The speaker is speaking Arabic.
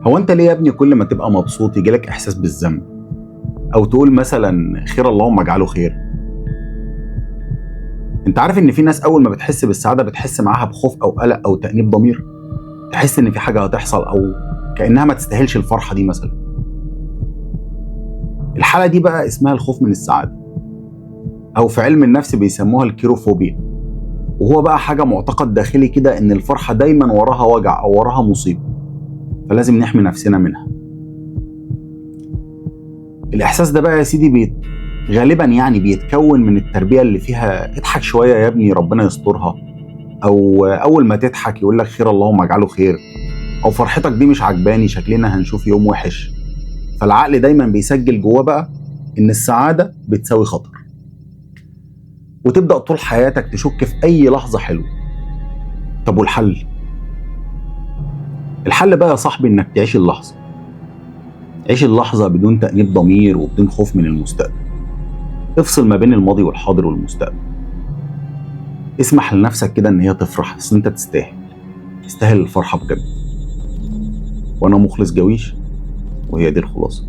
هو انت ليه يا ابني كل ما تبقى مبسوط يجيلك احساس بالذنب؟ او تقول مثلا خير اللهم اجعله خير؟ انت عارف ان في ناس اول ما بتحس بالسعاده بتحس معاها بخوف او قلق او تأنيب ضمير، تحس ان في حاجه هتحصل او كأنها ما تستاهلش الفرحه دي مثلا. الحاله دي بقى اسمها الخوف من السعاده، او في علم النفس بيسموها الكيروفوبيا. وهو بقى حاجه معتقد داخلي كده ان الفرحه دايما وراها وجع او وراها مصيبه، فلازم نحمي نفسنا منها. الاحساس ده بقى يا سيدي غالبا يعني بيتكون من التربيه اللي فيها اضحك شويه يا ابني ربنا يسترها، او اول ما تضحك يقول لك خير اللهم اجعله خير، او فرحتك دي مش عجباني شكلنا هنشوف يوم وحش. فالعقل دايما بيسجل جواه بقى ان السعاده بتساوي خطر، وتبدا طول حياتك تشك في اي لحظه حلوه. طب والحل؟ الحل بقى يا صاحبي انك تعيش اللحظه. عيش اللحظه بدون تأنيب ضمير وبدون خوف من المستقبل. افصل ما بين الماضي والحاضر والمستقبل. اسمح لنفسك كده ان هي تفرح، اصل انت تستاهل الفرحه بجد. وانا مخلص جويش، وهي دي الخلاصه.